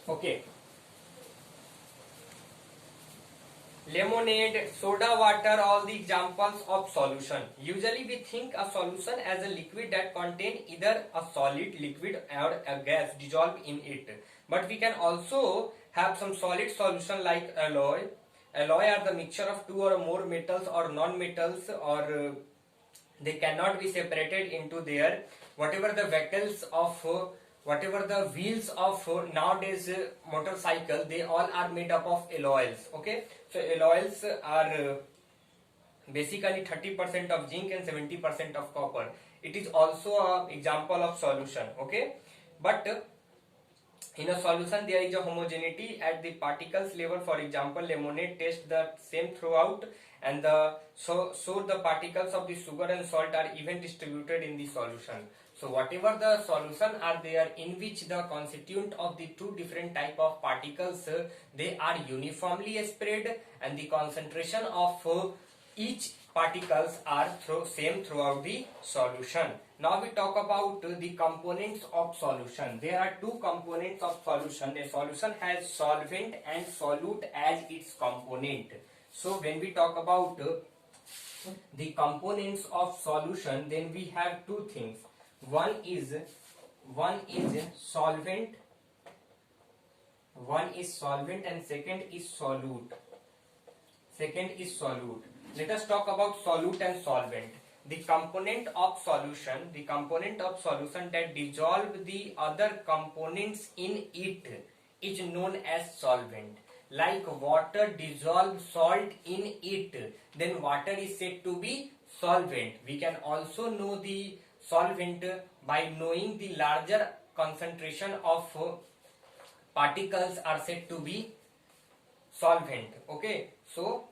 Okay. Lemonade, soda water, all the examples of solution. Usually we think a solution as a liquid that contain either a solid, liquid or a gas dissolved in it. But we can also have some solid solution like alloy. Alloy are the mixture of two or more metals or non-metals, or they cannot be separated into their whatever the vehicles of whatever the wheels of nowadays motorcycle, they all are made up of alloys. Okay, so alloys are basically 30% of zinc and 70% of copper. It is also an example of solution. Okay, but in a solution there is a homogeneity at the particles level. For example, lemonade tastes the same throughout, and so the particles of the sugar and salt are even distributed in the solution. So whatever the solution are there in which the constituent of the two different type of particles, they are uniformly spread, and the concentration of each particles are same throughout the solution. Now we talk about the components of solution. There are two components of solution. A solution has solvent and solute as its component. So when we talk about the components of solution, then we have two things. One is solvent, and second is solute. Let us talk about solute and solvent. The component of solution that dissolve the other components in it is known as solvent. Like water dissolves salt in it, then water is said to be solvent. We can also know the solvent by knowing the larger concentration of particles are said to be solvent. Okay, so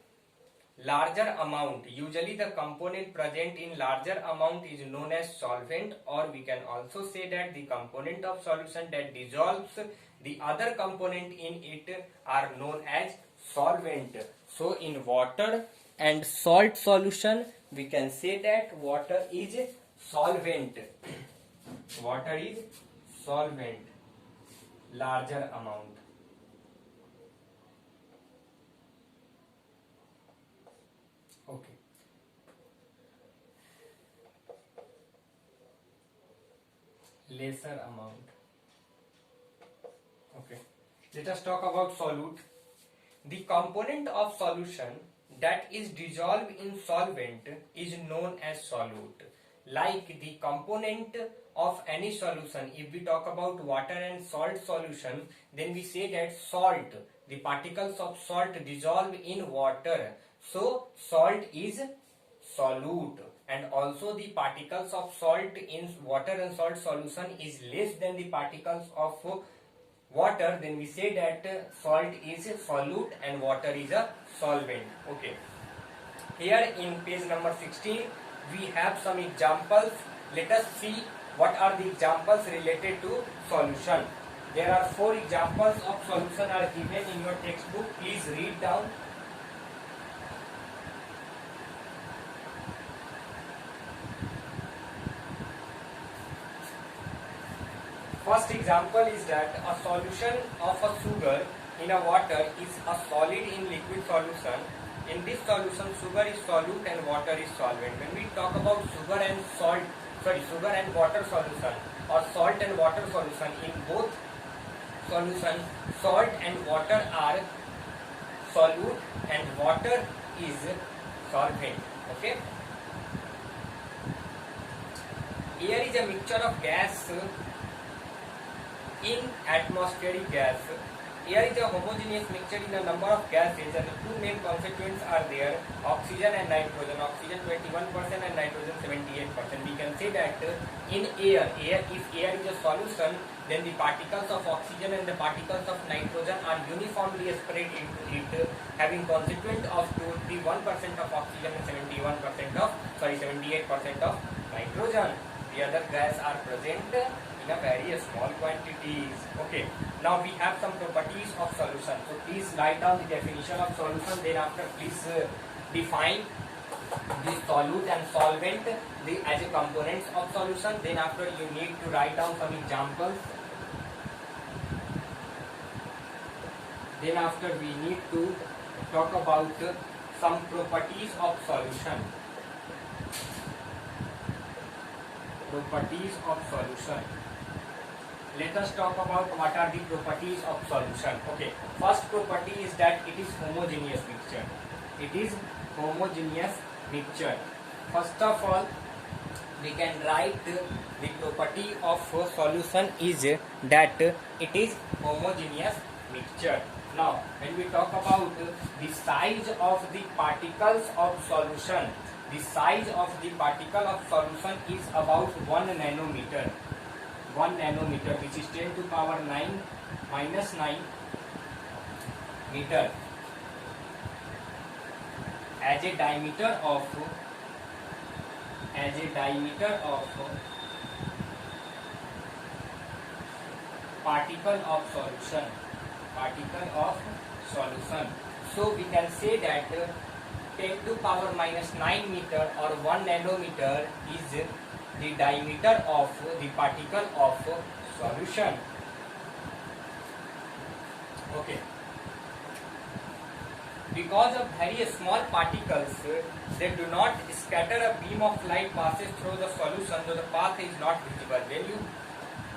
larger amount, usually the component present in larger amount is known as solvent, or we can also say that the component of solution that dissolves the other component in it are known as solvent. So in water and salt solution, we can say that water is solvent. Water is solvent, larger amount. Okay. Lesser amount. Okay. Let us talk about solute. The component of solution that is dissolved in solvent is known as solute. Like the component of any solution, if we talk about water and salt solution, then we say that salt, the particles of salt dissolve in water, so salt is solute. And also the particles of salt in water and salt solution is less than the particles of water, then we say that salt is solute and water is a solvent. Okay, here in page number 16 we have some examples. Let us see what are the examples related to solution. There are 4 examples of solution are given in your textbook. Please read down. First example is that a solution of a sugar in a water is a solid in liquid solution. In this solution, sugar is solute and water is solvent. When we talk about sugar and water solution or salt and water solution, in both solutions, salt and water are solute and water is solvent. Okay. Air is a mixture of gas in atmospheric gas. Air is a homogeneous mixture in a number of gases, and the two main constituents are there, oxygen and nitrogen. Oxygen 21% and nitrogen 78%. We can say that in air, if air is a solution, then the particles of oxygen and the particles of nitrogen are uniformly spread into it, having constituent of 21% of oxygen and 78% of nitrogen. The other gas are present in a very small quantities. Okay, now we have some properties of solution. So please write down the definition of solution, then after please define the solute and solvent as a components of solution. Then after you need to write down some examples. Then after we need to talk about some properties of solution. Properties of solution. Let us talk about what are the properties of solution. Okay, first property is that it is homogeneous mixture. It is homogeneous mixture. First of all, we can write the property of solution is that it is homogeneous mixture. Now, when we talk about the size of the particles of solution, the size of the particle of solution is about 1 nanometer. 1 nanometer, which is 10 to power 9 minus 9 meter. As a diameter of particle of solution. So we can say that 10 to power minus 9 meter or 1 nanometer is the diameter of the particle of solution. Okay. Because of very small particles, they do not scatter. A beam of light passes through the solution, though the path is not visible. When you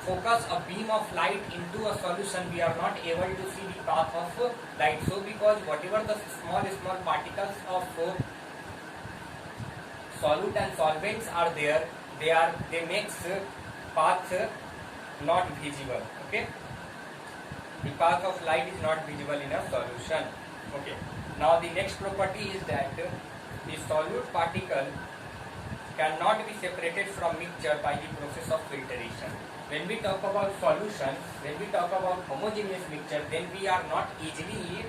focus a beam of light into a solution, we are not able to see the path of light. So because whatever the small particles of solute and solvents are there, they makes path not visible. Okay, the path of light is not visible in a solution. Okay, now the next property is that the solute particle cannot be separated from mixture by the process of filtration. When we talk about solution, when we talk about homogeneous mixture, then we are not easily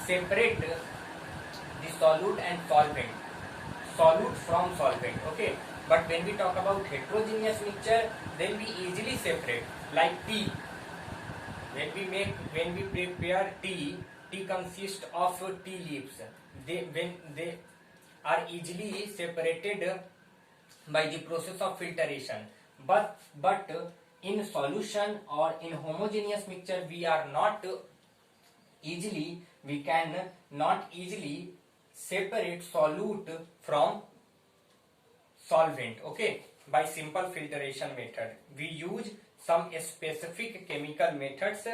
separate the solute and solute from solvent. Okay, but when we talk about heterogeneous mixture, then we easily separate, like tea. When we prepare tea consists of tea leaves. When they are easily separated by the process of filtration, but in solution or in homogeneous mixture we can not easily separate solute from solvent. Okay, by simple filtration method. We use some specific chemical methods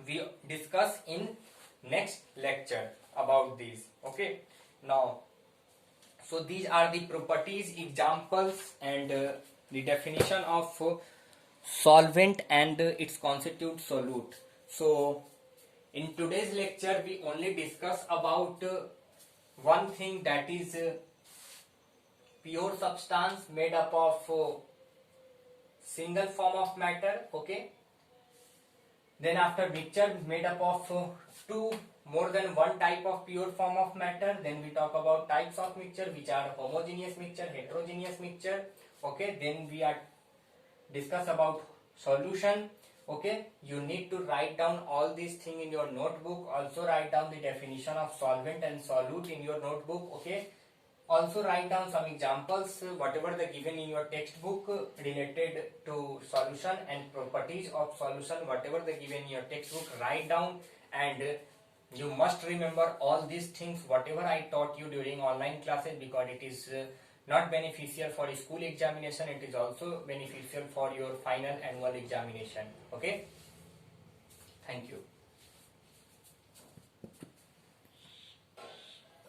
we discuss in next lecture about these. Okay, now so these are the properties, examples, and the definition of solvent and its constituent solute. So in today's lecture we only discuss about one thing, that is pure substance made up of single form of matter. Okay, then after mixture made up of more than one type of pure form of matter. Then we talk about types of mixture, which are homogeneous mixture, heterogeneous mixture. Okay, then we are discuss about solution. Okay, you need to write down all these things in your notebook. Also write down the definition of solvent and solute in your notebook. Okay, also write down some examples, whatever the given in your textbook related to solution, and properties of solution, whatever the given in your textbook, write down. And you must remember all these things, whatever I taught you during online classes, because it is not beneficial for school examination, it is also beneficial for your final annual examination. Okay, thank you.